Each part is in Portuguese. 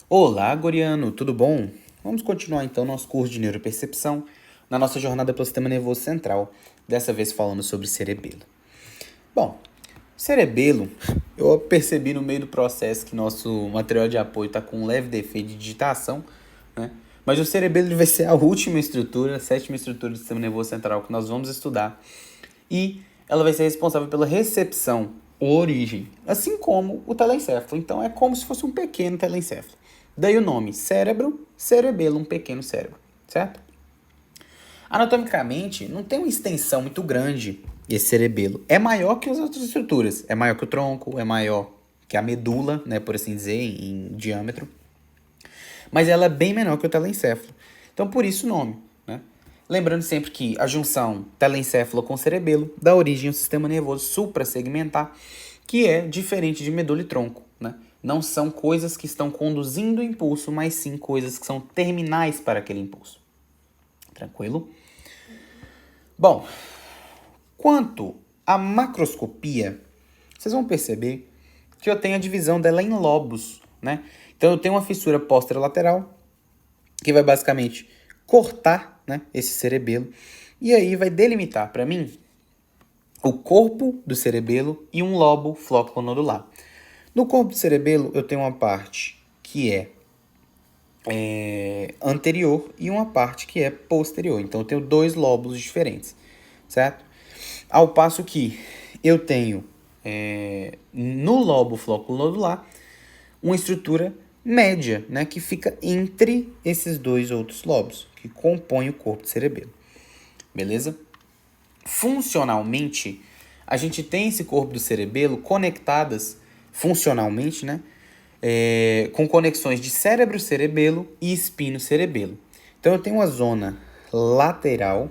Olá, Goriano, tudo bom? Vamos continuar então nosso curso de neuropercepção na nossa jornada pelo sistema nervoso central, dessa vez falando sobre cerebelo. Bom, cerebelo, eu percebi no meio do processo que nosso material de apoio está com um leve defeito de digitação, né? Mas o cerebelo vai ser a última estrutura, a sétima estrutura do sistema nervoso central que nós vamos estudar. E ela vai ser responsável pela recepção, origem, assim como o telencéfalo. Então é como se fosse um pequeno telencéfalo. Daí o nome cérebro, cerebelo, um pequeno cérebro, certo? Anatomicamente, não tem uma extensão muito grande esse cerebelo. É maior que as outras estruturas. É maior que o tronco, é maior que a medula, né, por assim dizer, em diâmetro. Mas ela é bem menor que o telencéfalo. Então, por isso o nome, né? Lembrando sempre que a junção telencéfalo com cerebelo dá origem ao sistema nervoso suprassegmentar, que é diferente de medula e tronco, né? Não são coisas que estão conduzindo o impulso, mas sim coisas que são terminais para aquele impulso. Tranquilo? Bom, quanto à macroscopia, vocês vão perceber que eu tenho a divisão dela em lobos, né? Então eu tenho uma fissura posterolateral, que vai basicamente cortar, né, esse cerebelo, e aí vai delimitar para mim o corpo do cerebelo e um lobo flóculo-nodular. No corpo do cerebelo eu tenho uma parte que é anterior e uma parte que é posterior. Então eu tenho dois lóbulos diferentes, certo? Ao passo que eu tenho no lobo flóculo-nodular uma estrutura média, né, que fica entre esses dois outros lobos, que compõem o corpo do cerebelo. Beleza? Funcionalmente, a gente tem esse corpo do cerebelo conectadas, funcionalmente, né, com conexões de cérebro-cerebelo e espino-cerebelo. Então, eu tenho uma zona lateral,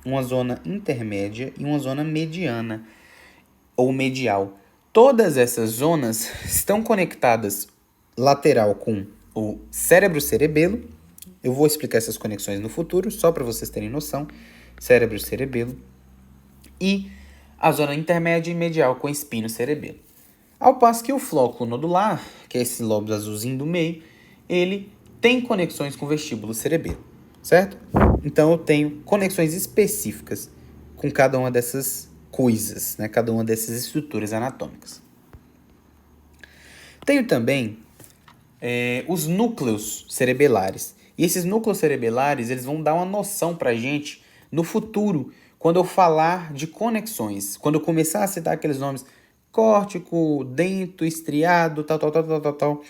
uma zona intermédia e uma zona mediana ou medial. Todas essas zonas estão conectadas lateral com o cérebro-cerebelo. Eu vou explicar essas conexões no futuro, só para vocês terem noção. Cérebro-cerebelo. E a zona intermédia e medial com espino-cerebelo. Ao passo que o flóculo nodular, que é esse lobo azulzinho do meio, ele tem conexões com o vestíbulo cerebelo, certo? Então eu tenho conexões específicas com cada uma dessas coisas, né? Cada uma dessas estruturas anatômicas. Tenho também os núcleos cerebelares. E esses núcleos cerebelares, eles vão dar uma noção pra gente no futuro, quando eu falar de conexões, quando eu começar a citar aqueles nomes córtico, dento, estriado, tal.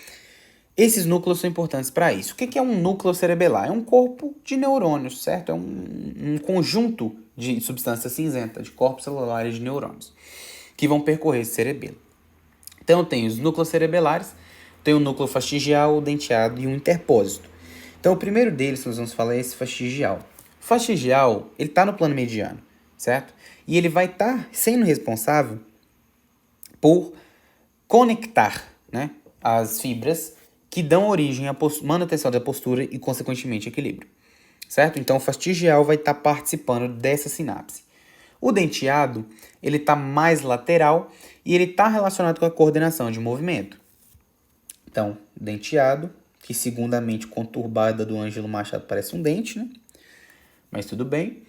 Esses núcleos são importantes para isso. O que é um núcleo cerebelar? É um corpo de neurônios, certo? É um conjunto de substância cinzenta, de corpos celulares de neurônios, que vão percorrer esse cerebelo. Então eu tenho os núcleos cerebelares, tenho o núcleo fastigial, o denteado e um interpósito. Então o primeiro deles que nós vamos falar é esse fastigial. O fastigial, ele está no plano mediano, certo? E ele vai estar sendo responsável por conectar, né, as fibras que dão origem à manutenção da postura e, consequentemente, equilíbrio, certo? Então, o fastigial vai estar participando dessa sinapse. O denteado, ele está mais lateral e ele está relacionado com a coordenação de movimento. Então, denteado, que segundo a mente conturbada do Ângelo Machado parece um dente, né? Mas tudo bem.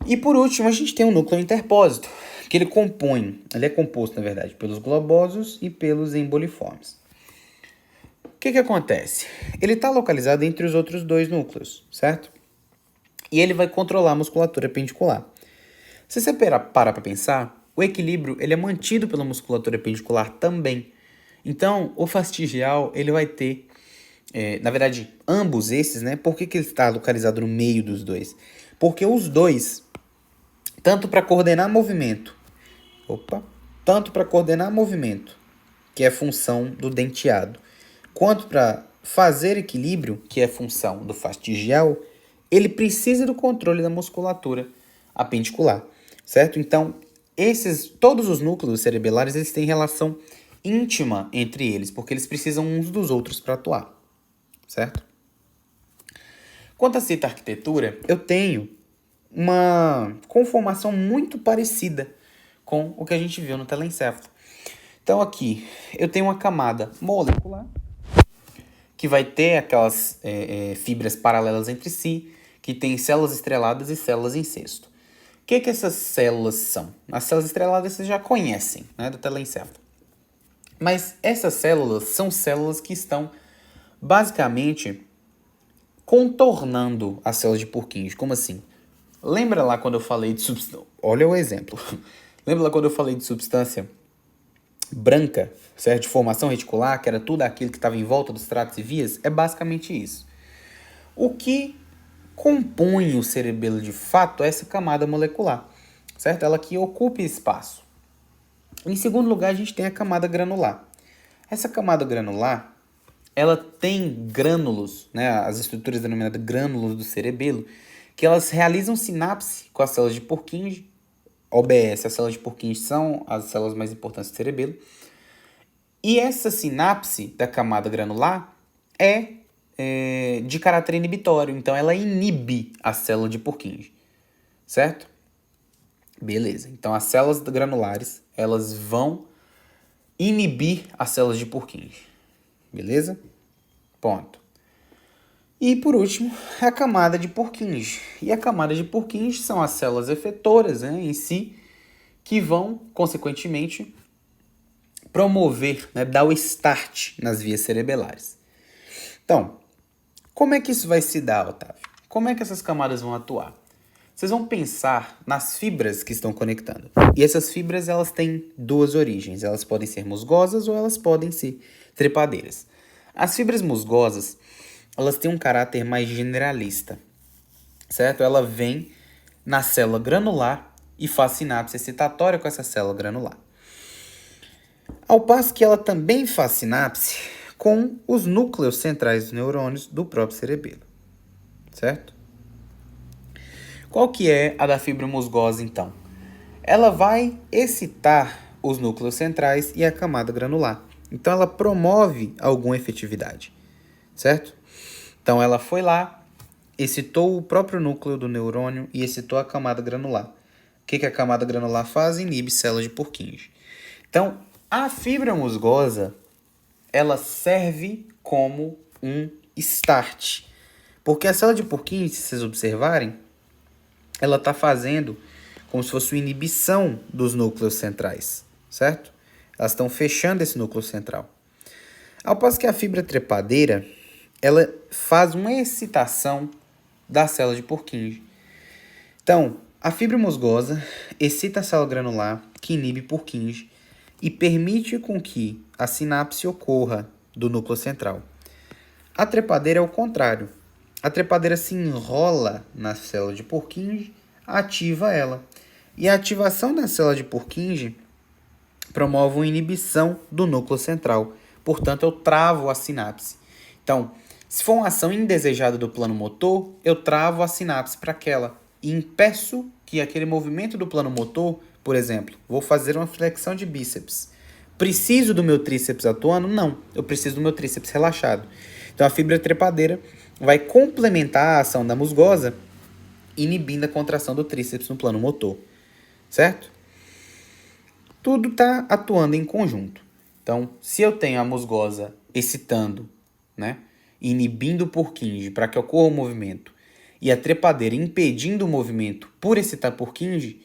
E por último, a gente tem o núcleo interpósito, que ele é composto, na verdade, pelos globosos e pelos emboliformes. O que acontece? Ele está localizado entre os outros dois núcleos, certo? E ele vai controlar a musculatura pendicular. Se você parar para pensar, o equilíbrio ele é mantido pela musculatura pendicular também. Então, o fastigial ele vai ter, na verdade, ambos esses, né? Por que ele está localizado no meio dos dois? Porque os dois, tanto para coordenar movimento, que é função do denteado, quanto para fazer equilíbrio, que é função do fastigial, ele precisa do controle da musculatura apendicular, certo? Então, todos os núcleos cerebelares, eles têm relação íntima entre eles, porque eles precisam uns dos outros para atuar, certo? Quanto à cita arquitetura, eu tenho uma conformação muito parecida com o que a gente viu no telencéfalo. Então aqui eu tenho uma camada molecular que vai ter aquelas fibras paralelas entre si, que tem células estreladas e células em cesto. O que essas células são? As células estreladas vocês já conhecem, né, do telencéfalo. Mas essas células são células que estão basicamente contornando as células de Purkinje. Como assim? Lembra lá quando eu falei de substância... Olha o exemplo. Lembra lá quando eu falei de substância branca, certo? De formação reticular, que era tudo aquilo que estava em volta dos tratos e vias? É basicamente isso. O que compõe o cerebelo de fato é essa camada molecular, certo? Ela que ocupa espaço. Em segundo lugar, a gente tem a camada granular. Essa camada granular, ela tem grânulos, né, as estruturas denominadas grânulos do cerebelo, que elas realizam sinapse com as células de Purkinje. OBS, as células de Purkinje são as células mais importantes do cerebelo. E essa sinapse da camada granular é de caráter inibitório, então ela inibe a célula de Purkinje, certo? Beleza, então as células granulares, elas vão inibir as células de Purkinje, beleza? Ponto. E por último, a camada de Purkinje. E a camada de Purkinje são as células efetoras, né, em si, que vão, consequentemente, promover, né, dar o start nas vias cerebelares. Então, como é que isso vai se dar, Otávio? Como é que essas camadas vão atuar? Vocês vão pensar nas fibras que estão conectando. E essas fibras, elas têm duas origens. Elas podem ser musgosas ou elas podem ser trepadeiras. As fibras musgosas, elas têm um caráter mais generalista, certo? Ela vem na célula granular e faz sinapse excitatória com essa célula granular. Ao passo que ela também faz sinapse com os núcleos centrais dos neurônios do próprio cerebelo, certo? Qual que é a da fibra musgosa, então? Ela vai excitar os núcleos centrais e a camada granular. Então, ela promove alguma efetividade, certo? Então, ela foi lá, excitou o próprio núcleo do neurônio e excitou a camada granular. O que a camada granular faz? Inibe células de Purkinje. Então, a fibra musgosa, ela serve como um start. Porque a célula de Purkinje, se vocês observarem, ela está fazendo como se fosse uma inibição dos núcleos centrais, certo? Elas estão fechando esse núcleo central. Ao passo que a fibra trepadeira, ela faz uma excitação da célula de Purkinje. Então, a fibra musgosa excita a célula granular, que inibe Purkinje, e permite com que a sinapse ocorra do núcleo central. A trepadeira é o contrário. A trepadeira se enrola na célula de Purkinje, ativa ela. E a ativação da célula de Purkinje promove uma inibição do núcleo central. Portanto, eu travo a sinapse. Então, se for uma ação indesejada do plano motor, eu travo a sinapse para aquela e impeço que aquele movimento do plano motor, por exemplo, vou fazer uma flexão de bíceps. Preciso do meu tríceps atuando? Não, eu preciso do meu tríceps relaxado. Então, a fibra trepadeira vai complementar a ação da musgosa, inibindo a contração do tríceps no plano motor, certo? Tudo está atuando em conjunto. Então, se eu tenho a musgosa excitando, né, inibindo o Purkinje para que ocorra o movimento, e a trepadeira impedindo o movimento por excitar Purkinje,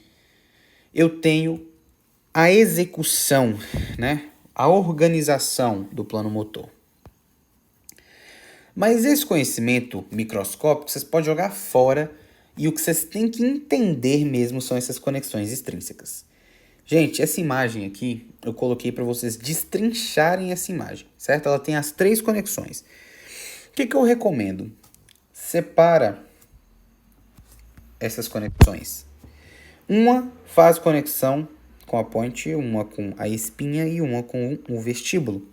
eu tenho a execução, né, a organização do plano motor. Mas esse conhecimento microscópico vocês podem jogar fora e o que vocês têm que entender mesmo são essas conexões extrínsecas. Gente, essa imagem aqui eu coloquei para vocês destrincharem essa imagem, certo? Ela tem as 3 conexões. O que eu recomendo? Separa essas conexões. Uma faz conexão com a ponte, uma com a espinha e uma com o vestíbulo.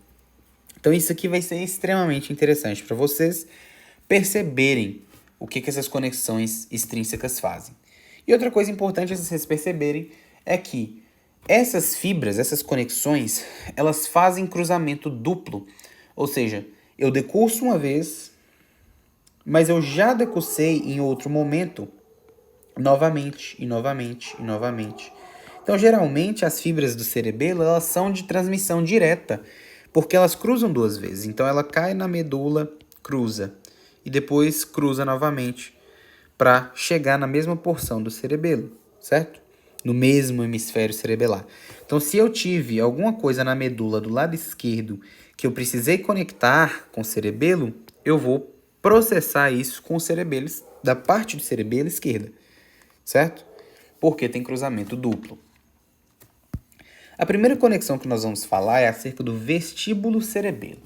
Então isso aqui vai ser extremamente interessante para vocês perceberem o que essas conexões extrínsecas fazem. E outra coisa importante a vocês perceberem é que essas fibras, essas conexões, elas fazem cruzamento duplo. Ou seja, eu decurso uma vez, mas eu já decursei em outro momento, novamente, e novamente, e novamente. Então, geralmente, as fibras do cerebelo, elas são de transmissão direta, Porque elas cruzam duas vezes. Então ela cai na medula, cruza e depois cruza novamente para chegar na mesma porção do cerebelo, certo? No mesmo hemisfério cerebelar. Então, se eu tive alguma coisa na medula do lado esquerdo que eu precisei conectar com o cerebelo, eu vou processar isso com o cerebelo, da parte do cerebelo esquerda, certo? Porque tem cruzamento duplo. A primeira conexão que nós vamos falar é acerca do vestíbulo cerebelo.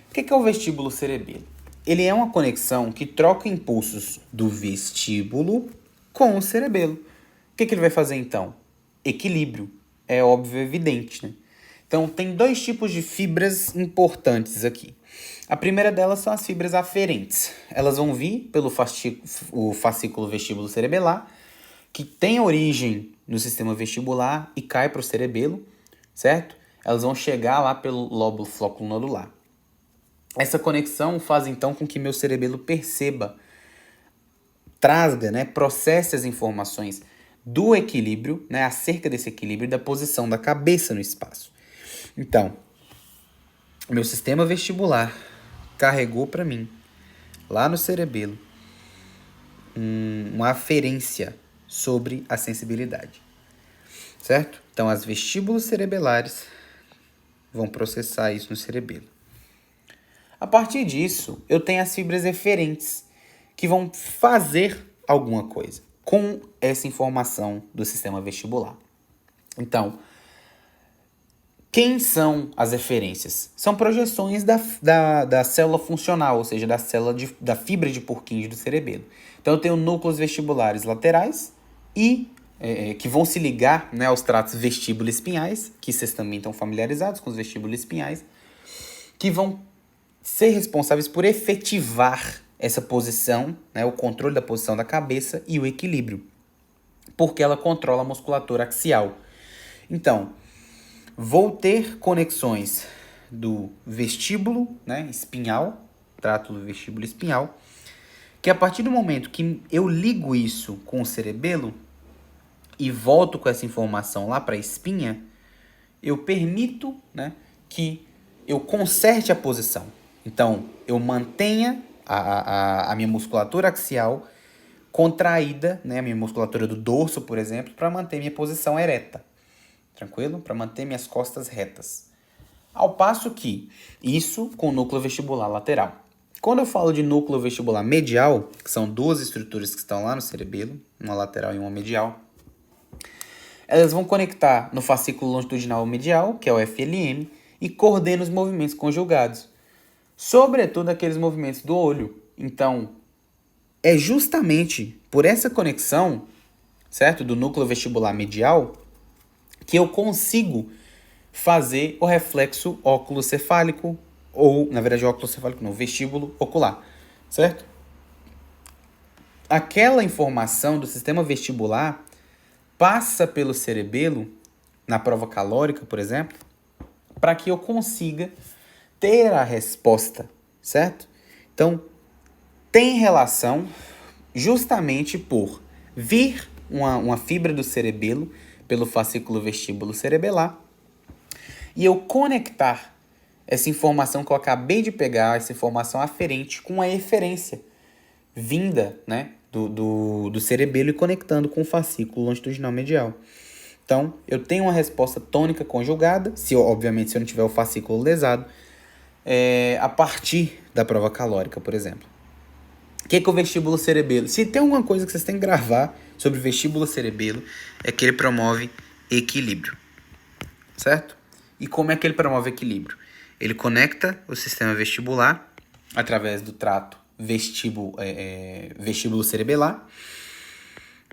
O que é o vestíbulo cerebelo? Ele é uma conexão que troca impulsos do vestíbulo com o cerebelo. O que ele vai fazer então? Equilíbrio. É óbvio, evidente, né? Então, tem dois tipos de fibras importantes aqui. A primeira delas são as fibras aferentes. Elas vão vir pelo fascículo vestíbulo cerebelar, que tem origem no sistema vestibular e cai para o cerebelo, certo? Elas vão chegar lá pelo lóbulo flóculo nodular. Essa conexão faz então com que meu cerebelo perceba, trasga, né, processe as informações do equilíbrio, né, acerca desse equilíbrio e da posição da cabeça no espaço. Então, meu sistema vestibular carregou para mim, lá no cerebelo, uma aferência sobre a sensibilidade, certo? Então, as vestíbulos cerebelares vão processar isso no cerebelo. A partir disso, eu tenho as fibras eferentes, que vão fazer alguma coisa com essa informação do sistema vestibular. Então, quem são as eferências? São projeções da célula funcional, ou seja, da fibra de Purkinje do cerebelo. Então, eu tenho núcleos vestibulares laterais e que vão se ligar, né, aos tratos vestíbulo-espinhais, que vocês também estão familiarizados com os vestíbulos espinhais, que vão ser responsáveis por efetivar essa posição, né, o controle da posição da cabeça e o equilíbrio, porque ela controla a musculatura axial. Então, vou ter conexões do vestíbulo, né, espinhal, trato do vestíbulo espinhal, que a partir do momento que eu ligo isso com o cerebelo e volto com essa informação lá para a espinha, eu permito, né, que eu conserte a posição. Então, eu mantenha a minha musculatura axial contraída, né, a minha musculatura do dorso, por exemplo, para manter minha posição ereta. Tranquilo? Para manter minhas costas retas. Ao passo que isso com o núcleo vestibular lateral. Quando eu falo de núcleo vestibular medial, que são duas estruturas que estão lá no cerebelo, uma lateral e uma medial, elas vão conectar no fascículo longitudinal medial, que é o FLM, e coordenam os movimentos conjugados, sobretudo aqueles movimentos do olho. Então, é justamente por essa conexão, certo, do núcleo vestibular medial, que eu consigo fazer o reflexo óculo-cefálico, ou, na verdade, óculo-cefálico não, vestíbulo ocular, certo? Aquela informação do sistema vestibular passa pelo cerebelo, na prova calórica, por exemplo, para que eu consiga ter a resposta, certo? Então, tem relação justamente por vir uma fibra do cerebelo pelo fascículo vestíbulo cerebelar e eu conectar essa informação que eu acabei de pegar, essa informação aferente, com a eferência vinda, né, do cerebelo e conectando com o fascículo longitudinal medial. Então, eu tenho uma resposta tônica conjugada, obviamente se eu não tiver o fascículo lesado, a partir da prova calórica, por exemplo. O que é o vestíbulo cerebelo? Se tem alguma coisa que vocês têm que gravar sobre o vestíbulo cerebelo, é que ele promove equilíbrio, certo? E como é que ele promove equilíbrio? Ele conecta o sistema vestibular através do trato vestíbulo cerebelar.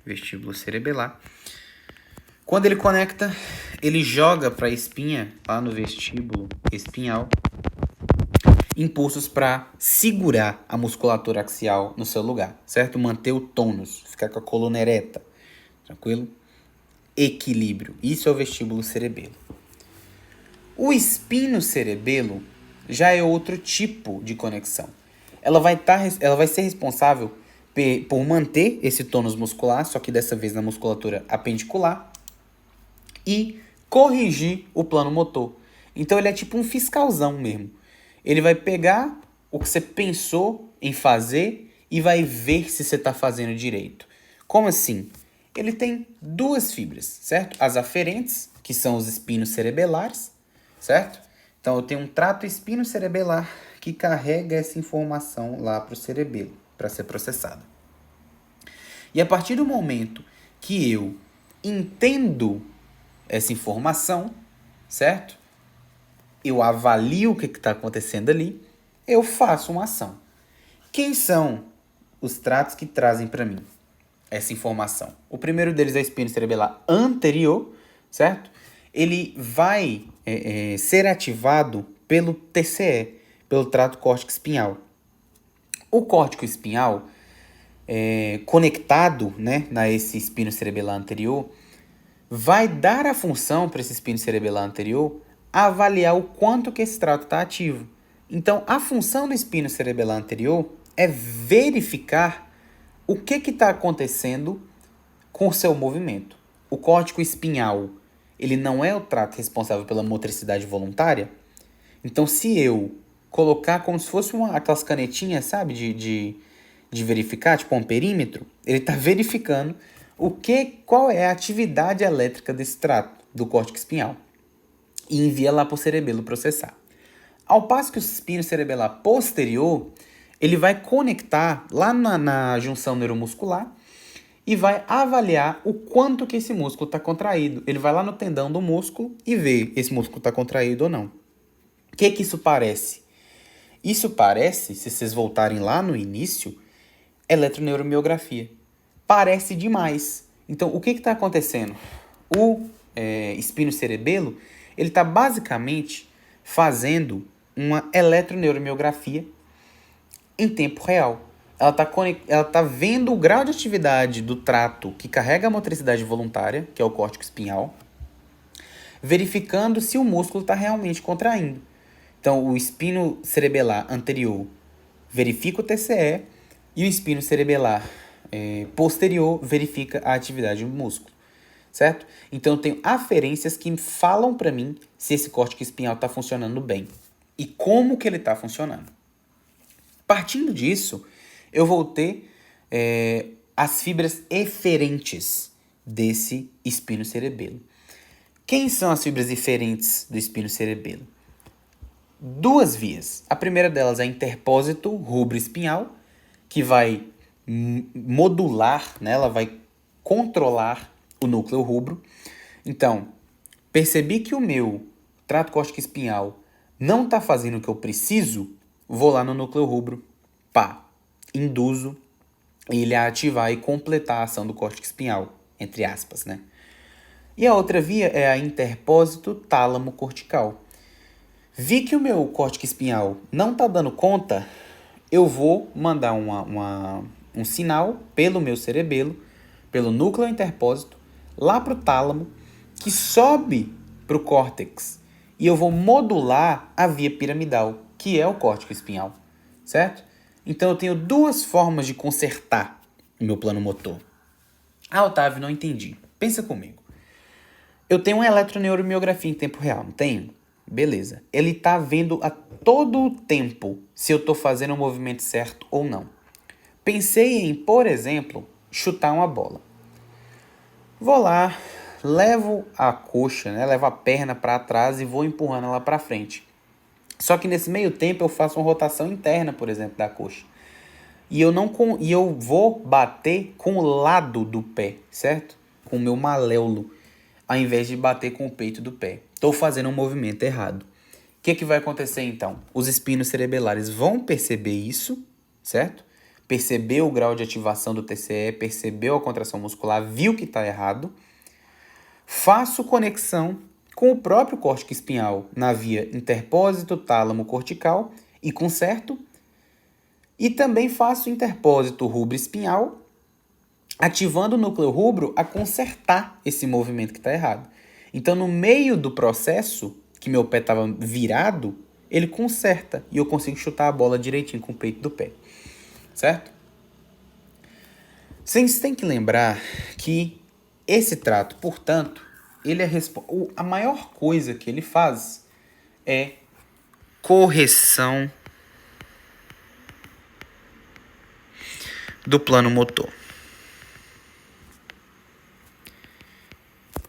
Vestíbulo cerebelar. Quando ele conecta, ele joga para a espinha, lá no vestíbulo espinhal, impulsos para segurar a musculatura axial no seu lugar, certo? Manter o tônus, ficar com a coluna ereta, tranquilo? Equilíbrio, isso é o vestíbulo cerebelo. O espino-cerebelo já é outro tipo de conexão. Ela vai ser responsável por manter esse tônus muscular, só que dessa vez na musculatura apendicular, e corrigir o plano motor. Então ele é tipo um fiscalzão mesmo. Ele vai pegar o que você pensou em fazer e vai ver se você está fazendo direito. Como assim? Ele tem duas fibras, certo? As aferentes, que são os espinos cerebelares, certo? Então eu tenho um trato espinocerebelar que carrega essa informação lá para o cerebelo, para ser processada. E a partir do momento que eu entendo essa informação, certo? Eu avalio o que está acontecendo ali, eu faço uma ação. Quem são os tratos que trazem para mim essa informação? O primeiro deles é o espino cerebelar anterior, certo? Ele vai ser ativado pelo TCE, pelo trato córtico espinhal. O córtico espinhal, conectado, né, a esse espino cerebelar anterior, vai dar a função para esse espino cerebelar anterior avaliar o quanto que esse trato está ativo. Então, a função do espino cerebelar anterior é verificar o que está acontecendo com o seu movimento. O córtico espinhal, ele não é o trato responsável pela motricidade voluntária. Então, se eu colocar como se fosse aquelas canetinhas, sabe, de verificar, tipo um perímetro, ele está verificando qual é a atividade elétrica desse trato do córtex espinhal e envia lá para o cerebelo processar. Ao passo que o espino cerebelar posterior, ele vai conectar lá na junção neuromuscular e vai avaliar o quanto que esse músculo está contraído. Ele vai lá no tendão do músculo e vê esse músculo está contraído ou não. O que isso parece? Isso parece, se vocês voltarem lá no início, eletroneuromiografia. Parece demais. Então, o que está acontecendo? O espinocerebelo, ele está basicamente fazendo uma eletroneuromiografia em tempo real. Ela tá vendo o grau de atividade do trato que carrega a motricidade voluntária, que é o córtex espinhal, verificando se o músculo está realmente contraindo. Então, o espino cerebelar anterior verifica o TCE e o espino cerebelar posterior verifica a atividade do músculo, certo? Então, eu tenho aferências que falam para mim se esse córtex espinhal está funcionando bem e como que ele está funcionando. Partindo disso, eu vou ter as fibras eferentes desse espino cerebelo. Quem são as fibras eferentes do espino cerebelo? Duas vias. A primeira delas é interpósito rubro-espinhal, que vai modular, né? Ela vai controlar o núcleo rubro. Então, percebi que o meu trato córtico espinhal não está fazendo o que eu preciso, vou lá no núcleo rubro, induzo ele a ativar e completar a ação do córtex espinhal, entre aspas, né? E a outra via é a interpósito tálamo cortical. Vi que o meu córtex espinhal não está dando conta, eu vou mandar um sinal pelo meu cerebelo, pelo núcleo interpósito, lá para o tálamo, que sobe para o córtex. E eu vou modular a via piramidal, que é o córtex espinhal, certo? Então eu tenho duas formas de consertar o meu plano motor. Otávio, não entendi. Pensa comigo. Eu tenho uma eletroneuromiografia em tempo real, não tenho? Beleza. Ele está vendo a todo o tempo se eu estou fazendo o movimento certo ou não. Pensei em, por exemplo, chutar uma bola. Vou lá, levo a coxa, né, levo a perna para trás e vou empurrando ela para frente. Só que nesse meio tempo eu faço uma rotação interna, por exemplo, da coxa. E eu vou bater com o lado do pé, certo? Com o meu maléolo, ao invés de bater com o peito do pé. Estou fazendo um movimento errado. O que vai acontecer então? Os espinos cerebelares vão perceber isso, certo? Percebeu o grau de ativação do TCE, percebeu a contração muscular, viu que está errado. Faço conexão com o próprio córtex espinhal na via interpósito tálamo cortical e conserto. E também faço interpósito rubro espinhal, ativando o núcleo rubro a consertar esse movimento que está errado. Então, no meio do processo, que meu pé estava virado, ele conserta e eu consigo chutar a bola direitinho com o peito do pé, certo? Vocês têm que lembrar que esse trato, portanto, ele a maior coisa que ele faz é correção do plano motor.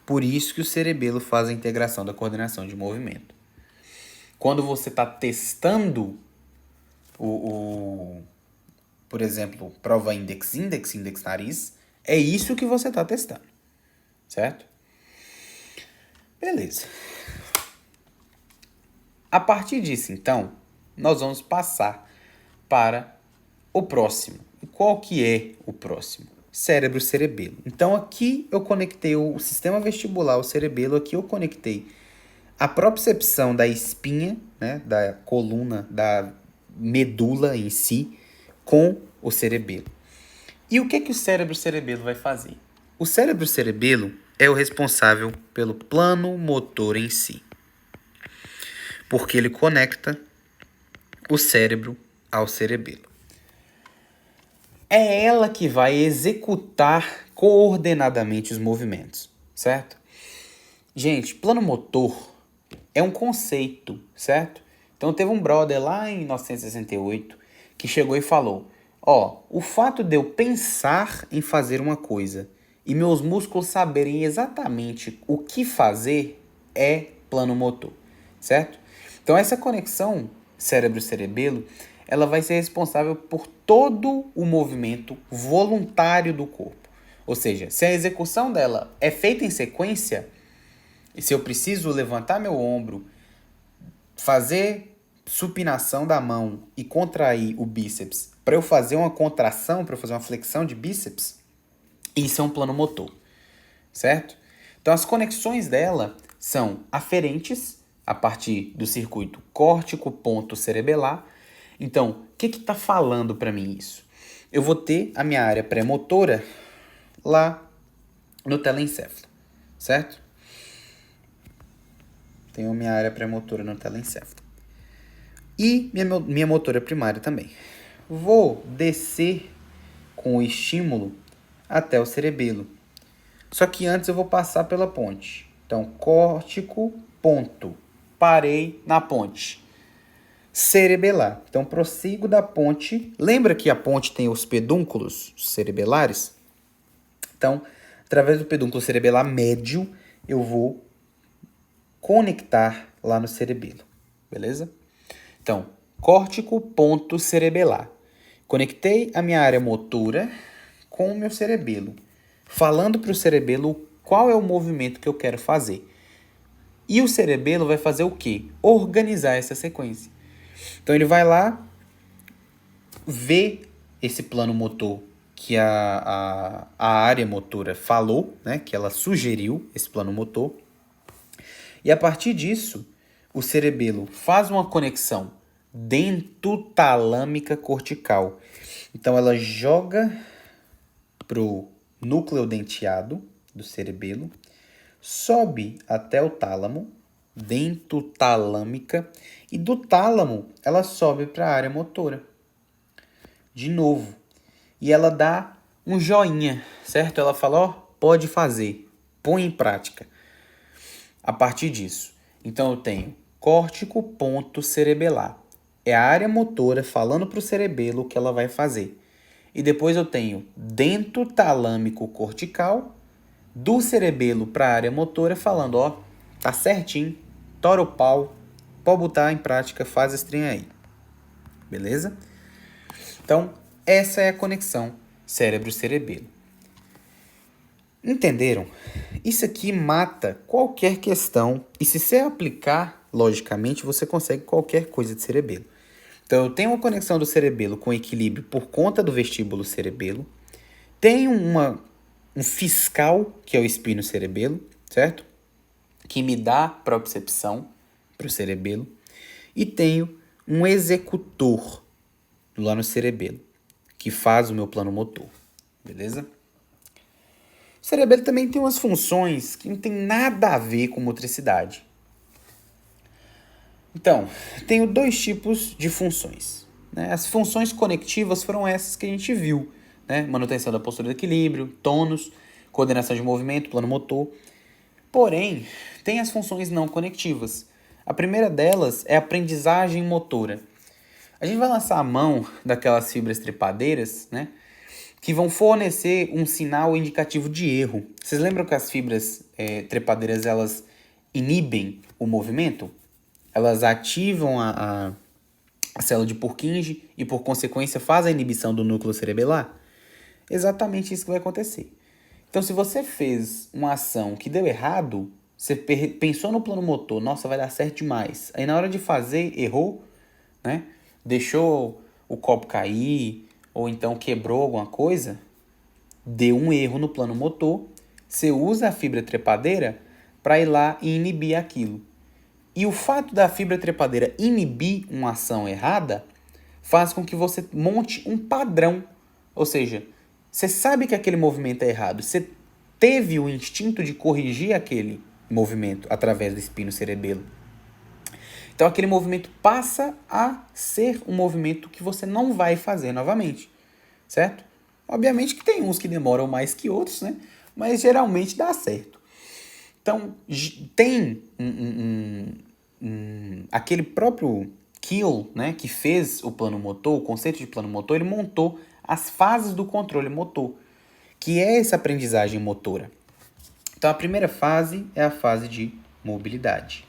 Por isso que o cerebelo faz a integração da coordenação de movimento. Quando você está testando por exemplo, prova index, nariz, é isso que você está testando, certo? Beleza. A partir disso, então, nós vamos passar para o próximo. E qual que é o próximo? Cérebro-cerebelo. Então, aqui eu conectei o sistema vestibular, o cerebelo, aqui eu conectei a propriocepção da espinha, né, da coluna, da medula em si, com o cerebelo. E o que o cérebro-cerebelo vai fazer? O cérebro-cerebelo é o responsável pelo plano motor em si, porque ele conecta o cérebro ao cerebelo. É ela que vai executar coordenadamente os movimentos, certo? Gente, plano motor é um conceito, certo? Então teve um brother lá em 1968 que chegou e falou: o fato de eu pensar em fazer uma coisa e meus músculos saberem exatamente o que fazer é plano motor, certo? Então essa conexão cérebro-cerebelo, ela vai ser responsável por todo o movimento voluntário do corpo. Ou seja, se a execução dela é feita em sequência, e se eu preciso levantar meu ombro, fazer supinação da mão e contrair o bíceps para eu fazer uma contração, para eu fazer uma flexão de bíceps, isso é um plano motor, certo? Então as conexões dela são aferentes a partir do circuito córtico-ponto-cerebelar. Então, o que está falando para mim isso? Eu vou ter a minha área pré-motora lá no telencéfalo, certo? Tenho a minha área pré-motora no telencéfalo. E minha motora primária também. Vou descer com o estímulo até o cerebelo. Só que antes eu vou passar pela ponte. Então, córtico, ponto. Parei na ponte. Cerebelar. Então, prossigo da ponte. Lembra que a ponte tem os pedúnculos cerebelares? Então, através do pedúnculo cerebelar médio, eu vou conectar lá no cerebelo. Beleza? Então, córtico, ponto, cerebelar. Conectei a minha área motora com o meu cerebelo, falando para o cerebelo qual é o movimento que eu quero fazer. E o cerebelo vai fazer o quê? Organizar essa sequência. Então, ele vai lá ver esse plano motor que a área motora falou, né, que ela sugeriu esse plano motor. E a partir disso, o cerebelo faz uma conexão dentotalâmica cortical. Então, ela joga pro núcleo denteado do cerebelo, sobe até o tálamo, dentotalâmica, e do tálamo ela sobe para a área motora. De novo. E ela dá um joinha, certo? Ela fala, pode fazer, põe em prática. A partir disso. Então eu tenho córtico, ponto, cerebelar. É a área motora falando para o cerebelo o que ela vai fazer. E depois eu tenho dentotalâmico cortical, do cerebelo para a área motora falando, tá certinho, tora o pau, pode botar em prática, faz esse trem aí. Beleza? Então, essa é a conexão cérebro-cerebelo. Entenderam? Isso aqui mata qualquer questão e se você aplicar, logicamente, você consegue qualquer coisa de cerebelo. Então, eu tenho uma conexão do cerebelo com equilíbrio por conta do vestíbulo cerebelo. Tenho um fiscal, que é o espino cerebelo, certo? Que me dá propriocepção para o cerebelo. E tenho um executor lá no cerebelo, que faz o meu plano motor. Beleza? O cerebelo também tem umas funções que não tem nada a ver com motricidade. Então, tenho dois tipos de funções, né? As funções conectivas foram essas que a gente viu, né? Manutenção da postura de equilíbrio, tônus, coordenação de movimento, plano motor. Porém, tem as funções não conectivas. A primeira delas é a aprendizagem motora. A gente vai lançar a mão daquelas fibras trepadeiras, né? Que vão fornecer um sinal indicativo de erro. Vocês lembram que as fibras trepadeiras, elas inibem o movimento? Elas ativam a célula de Purkinje e, por consequência, faz a inibição do núcleo cerebelar? Exatamente isso que vai acontecer. Então, se você fez uma ação que deu errado, você pensou no plano motor, nossa, vai dar certo demais. Aí, na hora de fazer, errou, né? Deixou o copo cair, ou então quebrou alguma coisa, deu um erro no plano motor, você usa a fibra trepadeira para ir lá e inibir aquilo. E o fato da fibra trepadeira inibir uma ação errada faz com que você monte um padrão. Ou seja, você sabe que aquele movimento é errado, você teve o instinto de corrigir aquele movimento através do espino cerebelo. Então aquele movimento passa a ser um movimento que você não vai fazer novamente, certo? Obviamente que tem uns que demoram mais que outros, né? Mas geralmente dá certo. Então tem aquele próprio Kiel, né, que fez o plano motor, o conceito de plano motor, ele montou as fases do controle motor, que é essa aprendizagem motora. Então a primeira fase é a fase de mobilidade.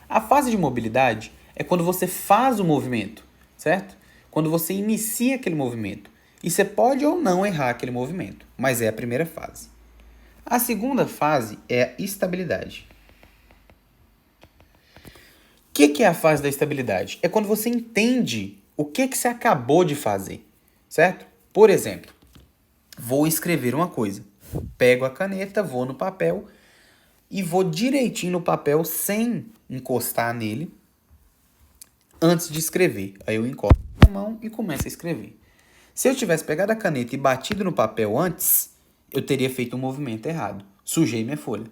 A fase de mobilidade é quando você faz o movimento, certo? Quando você inicia aquele movimento. E você pode ou não errar aquele movimento, mas é a primeira fase. A segunda fase é a estabilidade. O que é a fase da estabilidade? É quando você entende o que você acabou de fazer, certo? Por exemplo, vou escrever uma coisa. Pego a caneta, vou no papel e vou direitinho no papel sem encostar nele antes de escrever. Aí eu encosto a mão e começo a escrever. Se eu tivesse pegado a caneta e batido no papel antes, eu teria feito um movimento errado. Sujei minha folha,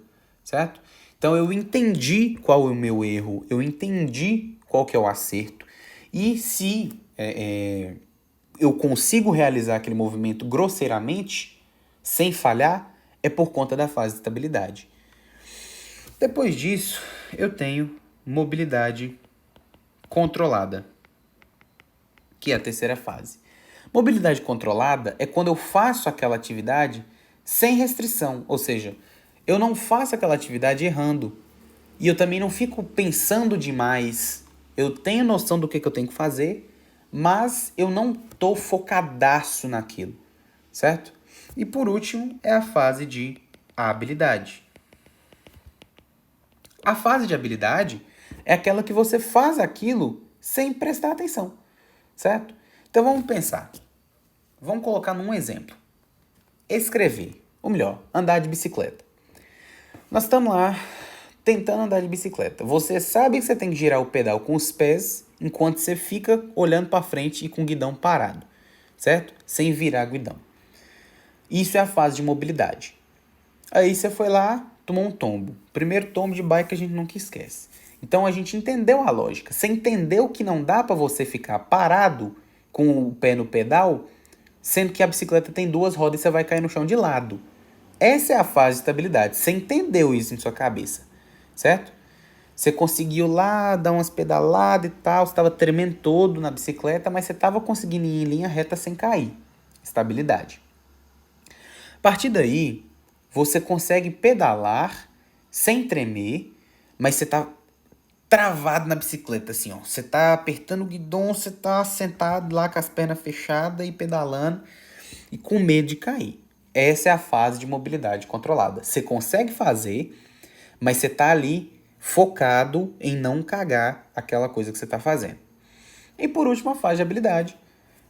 certo? Então eu entendi qual é o meu erro, eu entendi qual que é o acerto. E se eu consigo realizar aquele movimento grosseiramente, sem falhar, é por conta da fase de estabilidade. Depois disso, eu tenho mobilidade controlada, que é a terceira fase. Mobilidade controlada é quando eu faço aquela atividade sem restrição, ou seja, eu não faço aquela atividade errando. E eu também não fico pensando demais. Eu tenho noção do que eu tenho que fazer, mas eu não estou focadaço naquilo, certo? E por último é a fase de habilidade. A fase de habilidade é aquela que você faz aquilo sem prestar atenção, certo? Então vamos pensar. Vamos colocar num exemplo. Escrever, ou melhor, andar de bicicleta. Nós estamos lá tentando andar de bicicleta. Você sabe que você tem que girar o pedal com os pés enquanto você fica olhando para frente e com o guidão parado, certo? Sem virar guidão. Isso é a fase de mobilidade. Aí você foi lá, tomou um tombo. Primeiro tombo de bike a gente nunca esquece. Então a gente entendeu a lógica. Você entendeu que não dá para você ficar parado com o pé no pedal, sendo que a bicicleta tem duas rodas e você vai cair no chão de lado. Essa é a fase de estabilidade. Você entendeu isso em sua cabeça, certo? Você conseguiu lá dar umas pedaladas e tal, você estava tremendo todo na bicicleta, mas você estava conseguindo ir em linha reta sem cair. Estabilidade. A partir daí, você consegue pedalar sem tremer, mas você está travado na bicicleta, assim, ó. Você tá apertando o guidão, você tá sentado lá com as pernas fechadas e pedalando e com medo de cair. Essa é a fase de mobilidade controlada. Você consegue fazer, mas você tá ali focado em não cagar aquela coisa que você tá fazendo. E por último, a fase de habilidade,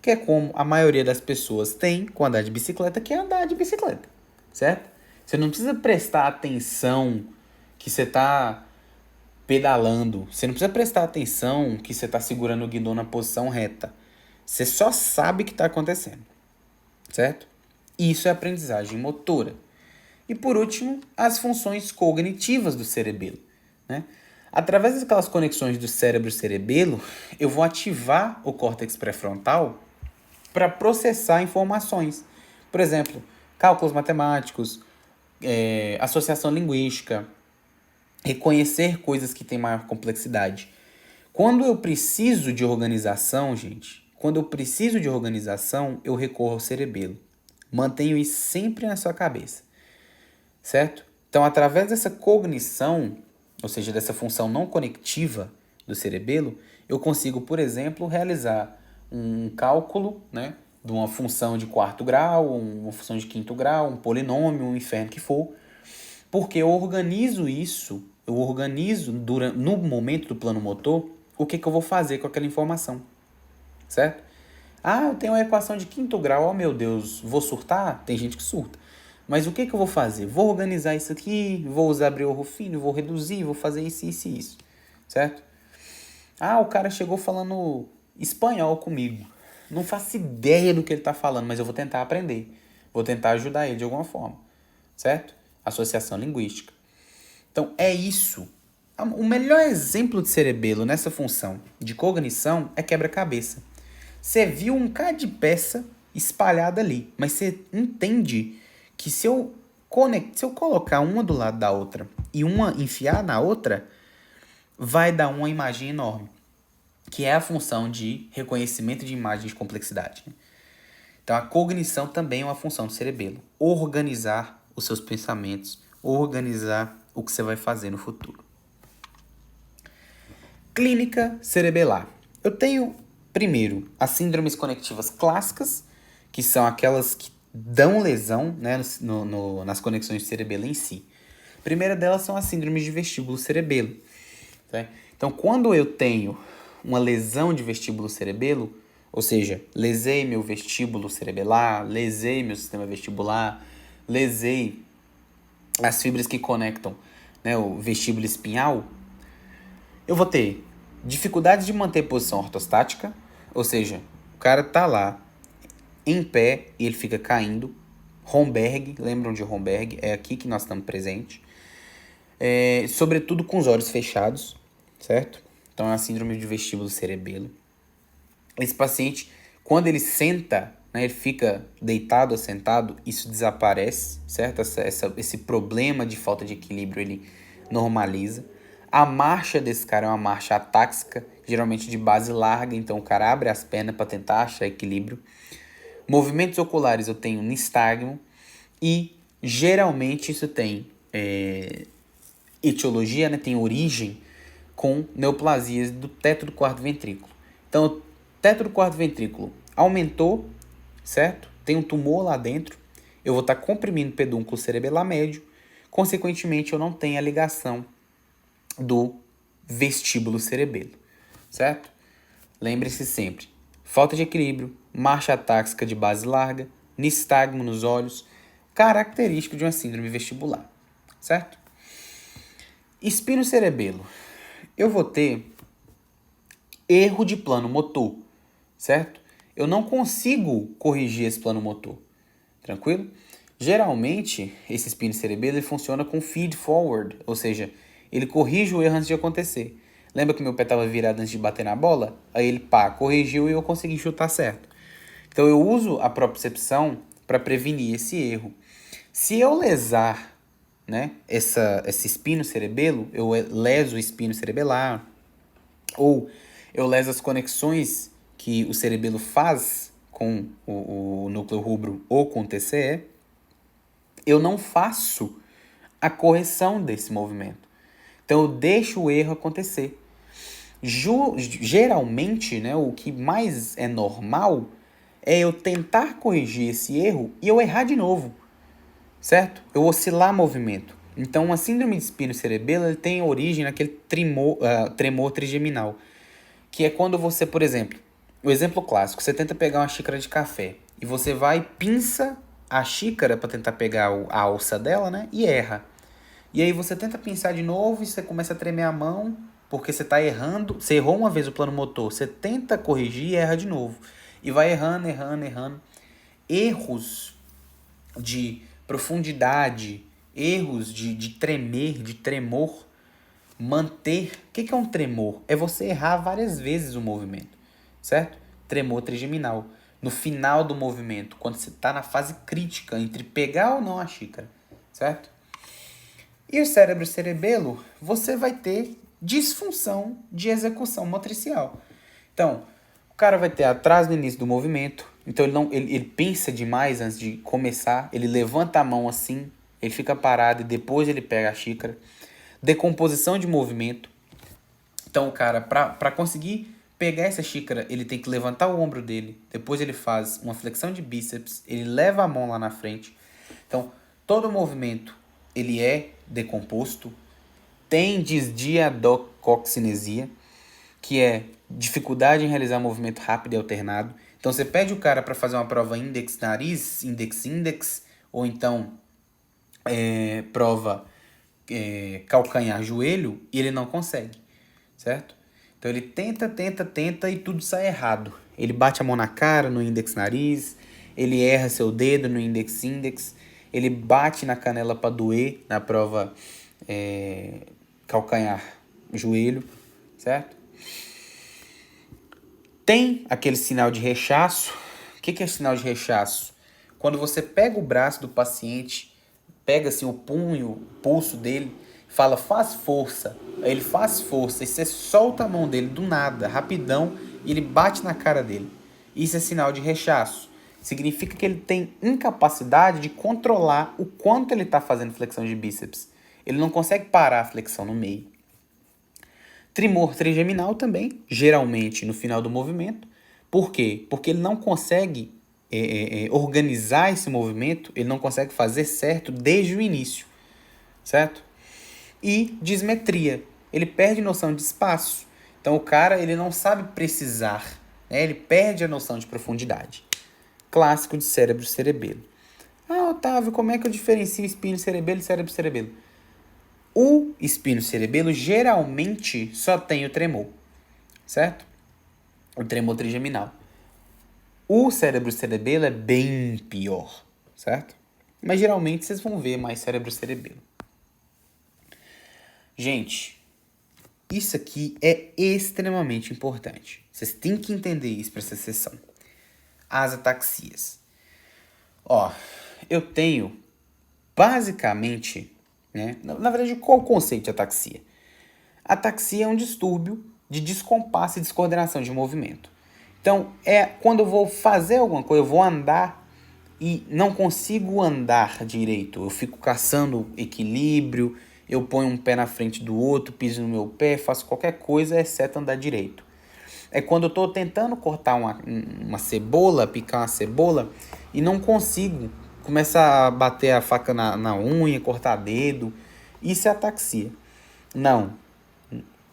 que é como a maioria das pessoas tem com andar de bicicleta, que é andar de bicicleta, certo? Você não precisa prestar atenção que você tá pedalando. Você não precisa prestar atenção que você está segurando o guidão na posição reta. Você só sabe o que está acontecendo, certo? Isso é aprendizagem motora. E por último, as funções cognitivas do cerebelo, né? Através daquelas conexões do cérebro-cerebelo, eu vou ativar o córtex pré-frontal para processar informações. Por exemplo, cálculos matemáticos, associação linguística, reconhecer coisas que têm maior complexidade. Quando eu preciso de organização, gente, quando eu preciso de organização, eu recorro ao cerebelo. Mantenho isso sempre na sua cabeça, certo? Então, através dessa cognição, ou seja, dessa função não conectiva do cerebelo, eu consigo, por exemplo, realizar um cálculo, né, de uma função de quarto grau, uma função de quinto grau, um polinômio, um inferno que for, porque eu organizo isso, eu organizo no momento do plano motor o que eu vou fazer com aquela informação, certo? Ah, eu tenho uma equação de quinto grau, oh meu Deus, vou surtar? Tem gente que surta. Mas o que eu vou fazer? Vou organizar isso aqui, vou usar Briot Ruffino, vou reduzir, vou fazer isso, isso e isso, certo? Ah, o cara chegou falando espanhol comigo. Não faço ideia do que ele está falando, mas eu vou tentar aprender. Vou tentar ajudar ele de alguma forma, certo? Associação linguística. Então, é isso. O melhor exemplo de cerebelo nessa função de cognição é quebra-cabeça. Você viu um cara de peça espalhada ali, mas você entende que se eu colocar uma do lado da outra e uma enfiar na outra, vai dar uma imagem enorme, que é a função de reconhecimento de imagens de complexidade. Então, a cognição também é uma função do cerebelo. Organizar os seus pensamentos, organizar o que você vai fazer no futuro. Clínica cerebelar. Eu tenho, primeiro, as síndromes conectivas clássicas, que são aquelas que dão lesão, né, nas conexões de cerebelo em si. A primeira delas são as síndromes de vestíbulo cerebelo. Tá? Então, quando eu tenho uma lesão de vestíbulo cerebelo, ou seja, lesei meu vestíbulo cerebelar, lesei meu sistema vestibular, lesei as fibras que conectam, né, o vestíbulo espinhal, eu vou ter dificuldade de manter posição ortostática, ou seja, o cara tá lá em pé e ele fica caindo. Romberg, lembram de Romberg? É aqui que nós estamos presentes. Sobretudo com os olhos fechados, certo? Então é a síndrome de vestíbulo cerebelo. Esse paciente, quando ele senta, né, ele fica deitado ou sentado, isso desaparece, certo? Esse problema de falta de equilíbrio, ele normaliza. A marcha desse cara é uma marcha atáxica, geralmente de base larga, então o cara abre as pernas para tentar achar equilíbrio. Movimentos oculares eu tenho nistagmo e geralmente isso tem etiologia, né, tem origem com neoplasias do teto do quarto ventrículo. Então, o teto do quarto ventrículo aumentou, certo? Tem um tumor lá dentro. Eu vou estar comprimindo o pedúnculo cerebelar médio. Consequentemente, eu não tenho a ligação do vestíbulo cerebelo, certo? Lembre-se sempre, falta de equilíbrio, marcha atáxica de base larga, nistagmo nos olhos, característico de uma síndrome vestibular, certo? Espino cerebelo. Eu vou ter erro de plano motor, certo? Eu não consigo corrigir esse plano motor, tranquilo? Geralmente, esse espino cerebelo ele funciona com feed forward, ou seja, ele corrige o erro antes de acontecer. Lembra que meu pé estava virado antes de bater na bola? Aí ele, corrigiu e eu consegui chutar certo. Então eu uso a propriocepção para prevenir esse erro. Se eu lesar, né, esse espino cerebelo, eu leso o espino cerebelar, ou eu leso as conexões que o cerebelo faz com o núcleo rubro ou com o TCE, eu não faço a correção desse movimento. Então eu deixo o erro acontecer. Geralmente, né, o que mais é normal é eu tentar corrigir esse erro e eu errar de novo, certo? Eu oscilar movimento. Então, a síndrome de espino cerebelo ele tem origem naquele tremor trigeminal, que é quando você, por exemplo, o exemplo clássico, você tenta pegar uma xícara de café e você vai e pinça a xícara para tentar pegar a alça dela, né, e erra. E aí você tenta pinçar de novo e você começa a tremer a mão, porque você está errando. Você errou uma vez o plano motor, você tenta corrigir e erra de novo. E vai errando, errando, errando. Erros de profundidade, erros de tremer, de tremor. Manter. O que é um tremor? É você errar várias vezes o movimento, certo? Tremor trigeminal. No final do movimento, quando você está na fase crítica entre pegar ou não a xícara, certo? E o cérebro cerebelo, você vai ter disfunção de execução motricial. Então, o cara vai ter atraso no início do movimento, então ele pensa demais antes de começar, ele levanta a mão assim, ele fica parado e depois ele pega a xícara. Decomposição de movimento. Então, o cara, para conseguir pegar essa xícara, ele tem que levantar o ombro dele, depois ele faz uma flexão de bíceps, ele leva a mão lá na frente. Então, todo o movimento, ele é decomposto. Tem disdiadocoxinesia, que é dificuldade em realizar movimento rápido e alternado. Então, você pede o cara para fazer uma prova index-nariz, index-index, ou então prova calcanhar-joelho, e ele não consegue, certo? Então, ele tenta e tudo sai errado. Ele bate a mão na cara no index-nariz, ele erra seu dedo no index-index, ele bate na canela para doer na prova calcanhar-joelho, certo? Tem aquele sinal de rechaço. O que é sinal de rechaço? Quando você pega o braço do paciente, pega assim o punho, o pulso dele, fala, faz força. Aí ele faz força e você solta a mão dele do nada, rapidão, e ele bate na cara dele. Isso é sinal de rechaço. Significa que ele tem incapacidade de controlar o quanto ele está fazendo flexão de bíceps. Ele não consegue parar a flexão no meio. Tremor trigeminal também, geralmente no final do movimento. Por quê? Porque ele não consegue organizar esse movimento, ele não consegue fazer certo desde o início, certo? E dismetria, ele perde noção de espaço. Então o cara ele não sabe precisar, né? Ele perde a noção de profundidade. Clássico de cérebro cerebelo. Ah, Otávio, como é que eu diferencio espinho cerebelo e cérebro cerebelo? O espino cerebelo geralmente só tem o tremor, certo? O tremor trigeminal. O cérebro cerebelo é bem pior, certo? Mas geralmente vocês vão ver mais cérebro cerebelo. Gente, isso aqui é extremamente importante. Vocês têm que entender isso para essa sessão. As ataxias. Ó, eu tenho basicamente, né? Na verdade, qual o conceito de ataxia? Ataxia é um distúrbio de descompasso e descoordenação de movimento. Então, é quando eu vou fazer alguma coisa, eu vou andar e não consigo andar direito. Eu fico caçando equilíbrio, eu ponho um pé na frente do outro, piso no meu pé, faço qualquer coisa exceto andar direito. É quando eu estou tentando cortar uma cebola, picar uma cebola, e não consigo. Começa a bater a faca na unha, cortar dedo. Isso é ataxia. Não.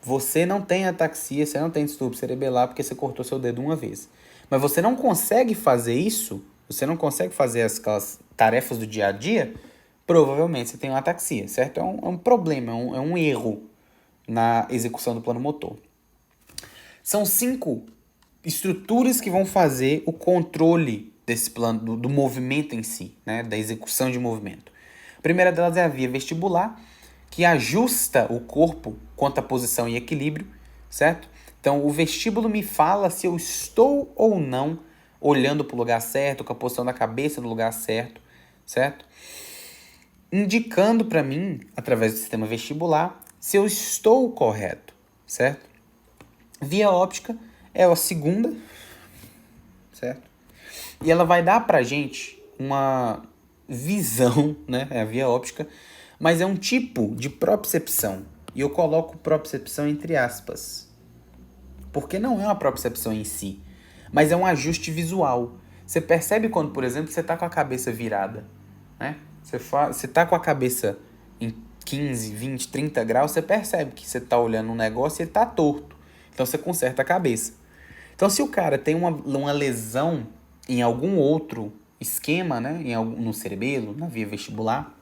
Você não tem ataxia, você não tem distúrbio cerebelar porque você cortou seu dedo uma vez. Mas você não consegue fazer isso, você não consegue fazer aquelas tarefas do dia a dia, provavelmente você tem uma ataxia, certo? É um problema, é um erro na execução do plano motor. São 5 estruturas que vão fazer o controle desse plano, do movimento em si, né? Da execução de movimento. A primeira delas é a via vestibular, que ajusta o corpo quanto à posição e equilíbrio, certo? Então, o vestíbulo me fala se eu estou ou não olhando para o lugar certo, com a posição da cabeça no lugar certo, certo? Indicando para mim, através do sistema vestibular, se eu estou correto, certo? Via óptica é a segunda, certo? E ela vai dar pra gente uma visão, né? É a via óptica, mas é um tipo de propriocepção. E eu coloco propriocepção entre aspas. Porque não é uma propriocepção em si, mas é um ajuste visual. Você percebe quando, por exemplo, você está com a cabeça virada, né? Você está com a cabeça em 15, 20, 30 graus, você percebe que você está olhando um negócio e ele está torto. Então você conserta a cabeça. Então se o cara tem uma lesão em algum outro esquema, né? No cerebelo, na via vestibular,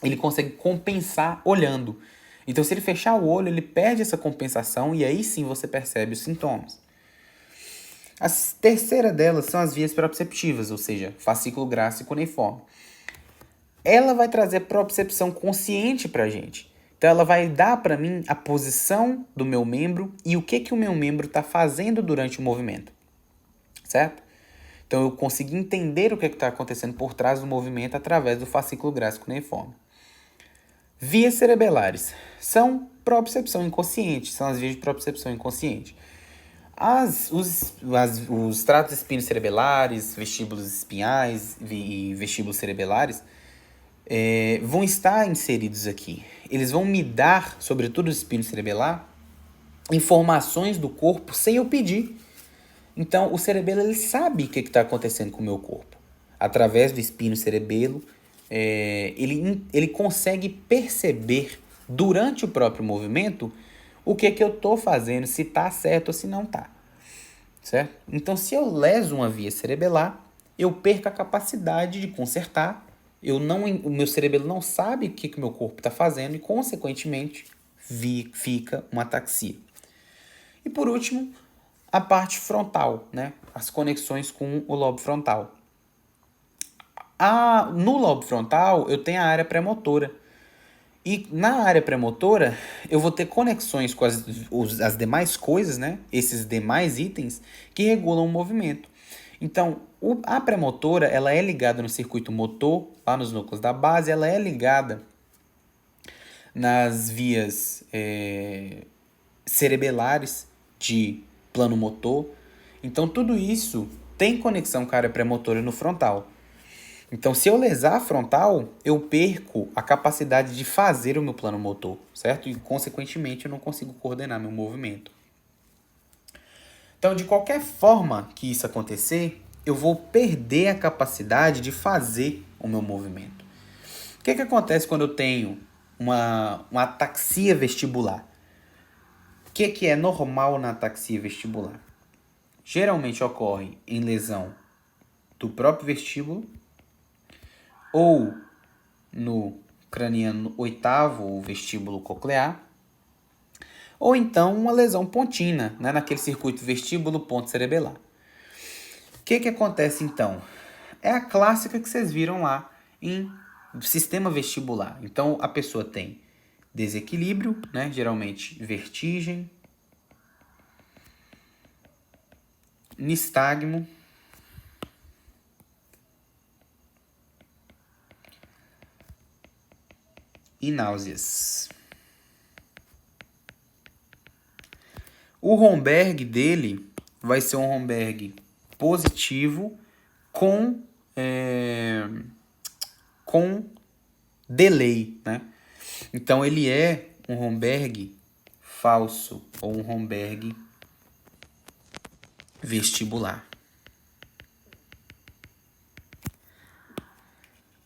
ele consegue compensar olhando. Então se ele fechar o olho, ele perde essa compensação e aí sim você percebe os sintomas. A terceira delas são as vias proprioceptivas, ou seja, fascículo graxo e cuneiforme. Ela vai trazer propriocepção consciente pra gente. Então ela vai dar para mim a posição do meu membro e o que o meu membro está fazendo durante o movimento, certo? Então eu consegui entender o que está acontecendo por trás do movimento através do fascículo graxo cuneiforme. Vias cerebelares são propriocepção inconsciente, são as vias de propriocepção inconsciente. Os tratos espinocerebelares, vestíbulos espinhais e vestíbulos cerebelares vão estar inseridos aqui. Eles vão me dar, sobretudo o espino cerebelar, informações do corpo sem eu pedir. Então, o cerebelo ele sabe o que está acontecendo com o meu corpo. Através do espino cerebelo, ele consegue perceber durante o próprio movimento o que eu estou fazendo, se está certo ou se não está. Certo? Então, se eu leso uma via cerebelar, eu perco a capacidade de consertar. O meu cerebelo não sabe o que o meu corpo está fazendo e, consequentemente, fica uma ataxia. E, por último, a parte frontal, né? As conexões com o lobo frontal. No lobo frontal, eu tenho a área pré-motora. E na área pré-motora, eu vou ter conexões com as demais coisas, né? Esses demais itens que regulam o movimento. Então, a pré-motora, ela é ligada no circuito motor, lá nos núcleos da base, ela é ligada nas vias cerebelares de plano motor. Então, tudo isso tem conexão com a área pré-motora no frontal. Então, se eu lesar a frontal, eu perco a capacidade de fazer o meu plano motor, certo? E, consequentemente, eu não consigo coordenar meu movimento. Então, de qualquer forma que isso acontecer, eu vou perder a capacidade de fazer o meu movimento. O que acontece quando eu tenho uma ataxia vestibular? O que é normal na ataxia vestibular? Geralmente ocorre em lesão do próprio vestíbulo ou no craniano oitavo, ou vestíbulo coclear, ou então uma lesão pontina, né, naquele circuito vestíbulo-ponto cerebelar. O que acontece então? É a clássica que vocês viram lá em sistema vestibular. Então a pessoa tem desequilíbrio, né, geralmente vertigem, nistagmo, e náuseas. O Romberg dele vai ser um Romberg positivo com delay, né? Então ele é um Romberg falso ou um Romberg vestibular.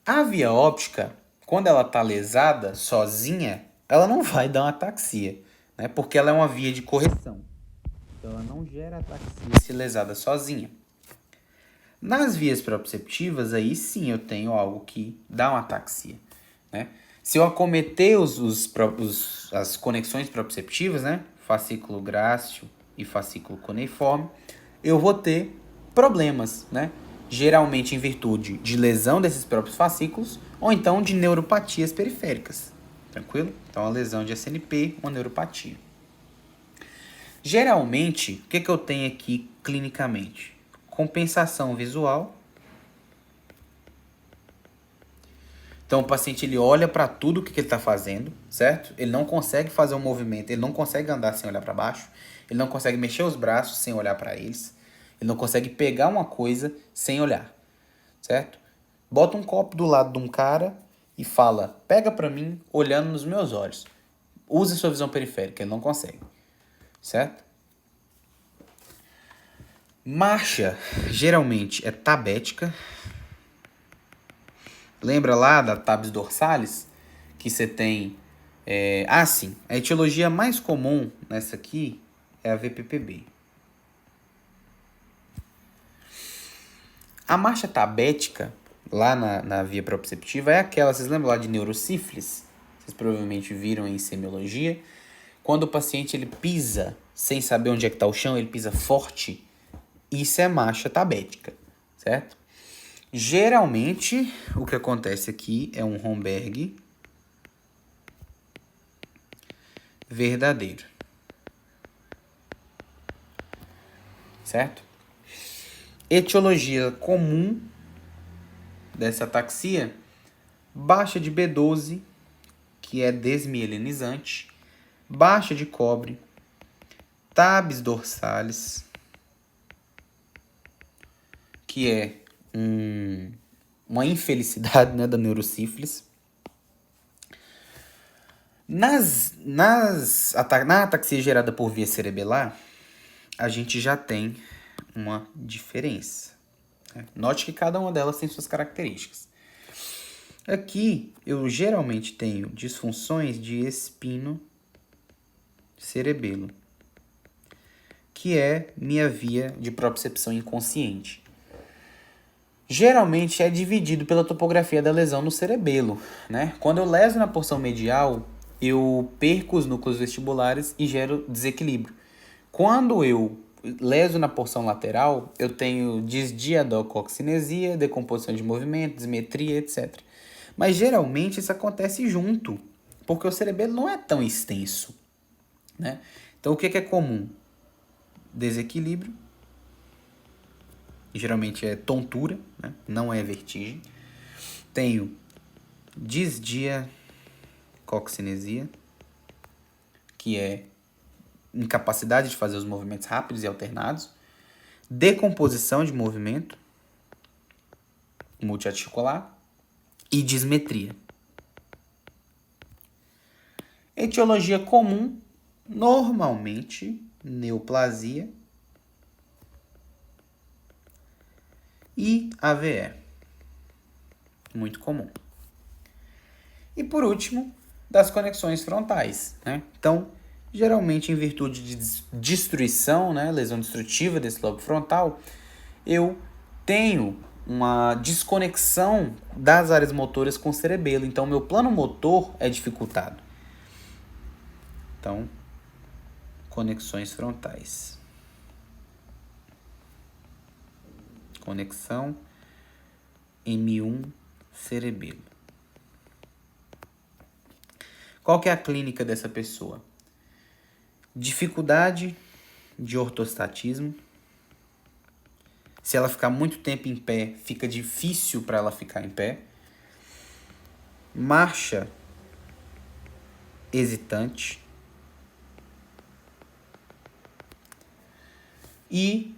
A via óptica, quando ela está lesada sozinha, ela não vai dar uma ataxia, né? Porque ela é uma via de correção. Então ela não gera ataxia se lesada sozinha. Nas vias proprioceptivas, aí sim eu tenho algo que dá uma ataxia, né? Se eu acometer as conexões proprioceptivas, né? Fascículo grácil e fascículo cuneiforme, eu vou ter problemas, né? Geralmente em virtude de lesão desses próprios fascículos ou então de neuropatias periféricas, tranquilo? Então a lesão de SNP, uma neuropatia. Geralmente, o que eu tenho aqui clinicamente? Compensação visual. Então o paciente ele olha para tudo que ele está fazendo, certo? Ele não consegue fazer um movimento, ele não consegue andar sem olhar para baixo, ele não consegue mexer os braços sem olhar para eles, ele não consegue pegar uma coisa sem olhar, certo? Bota um copo do lado de um cara e fala, pega para mim olhando nos meus olhos. Use sua visão periférica, ele não consegue, certo? Marcha, geralmente, é tabética. Lembra lá da tabes dorsalis? Que você tem... sim. A etiologia mais comum nessa aqui é a VPPB. A marcha tabética, lá na via proprioceptiva, é aquela... Vocês lembram lá de neurosífilis? Vocês provavelmente viram em semiologia. Quando o paciente ele pisa sem saber onde é que está o chão, ele pisa forte... Isso é marcha tabética, certo? Geralmente, o que acontece aqui é um Romberg verdadeiro, certo? Etiologia comum dessa ataxia, baixa de B12, que é desmielinizante, baixa de cobre, tabes dorsalis, que é uma infelicidade, né, da neurosífilis. Na ataxia gerada por via cerebelar, a gente já tem uma diferença. Note que cada uma delas tem suas características. Aqui, eu geralmente tenho disfunções de espino cerebelo, que é minha via de propriocepção inconsciente. Geralmente é dividido pela topografia da lesão no cerebelo, né? Quando eu leso na porção medial, eu perco os núcleos vestibulares e gero desequilíbrio. Quando eu leso na porção lateral, eu tenho disdiadocoxinesia, decomposição de movimento, dismetria, etc. Mas geralmente isso acontece junto, porque o cerebelo não é tão extenso, né? Então o que é comum? Desequilíbrio, geralmente é tontura, né? Não é vertigem. Tenho disdiacoxinesia, que é incapacidade de fazer os movimentos rápidos e alternados, decomposição de movimento multiarticular e dismetria. Etiologia comum, normalmente neoplasia e AVE, muito comum. E por último, das conexões frontais, né? Então, geralmente em virtude de destruição, né, lesão destrutiva desse lobo frontal, eu tenho uma desconexão das áreas motoras com o cerebelo. Então, meu plano motor é dificultado. Então, conexões frontais. Conexão M1 cerebelo. Qual que é a clínica dessa pessoa? Dificuldade de ortostatismo. Se ela ficar muito tempo em pé, fica difícil para ela ficar em pé. Marcha hesitante. E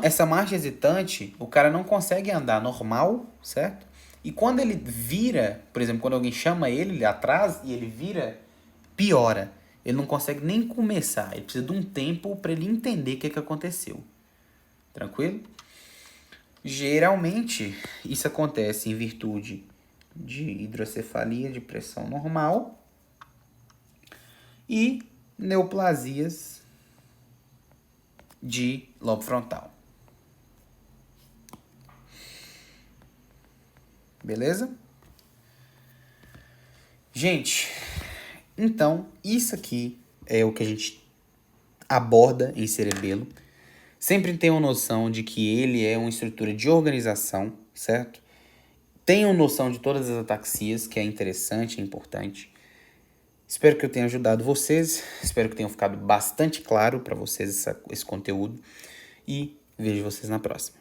essa marcha hesitante, o cara não consegue andar normal, certo? E quando ele vira, por exemplo, quando alguém chama ele atrás e ele vira, piora. Ele não consegue nem começar. Ele precisa de um tempo para ele entender o que aconteceu. Tranquilo? Geralmente, isso acontece em virtude de hidrocefalia de pressão normal e neoplasias de lobo frontal. Beleza? Gente, então, isso aqui é o que a gente aborda em cerebelo. Sempre tenham noção de que ele é uma estrutura de organização, certo? Tenham noção de todas as ataxias, que é interessante, é importante. Espero que eu tenha ajudado vocês. Espero que tenha ficado bastante claro para vocês esse conteúdo. E vejo vocês na próxima.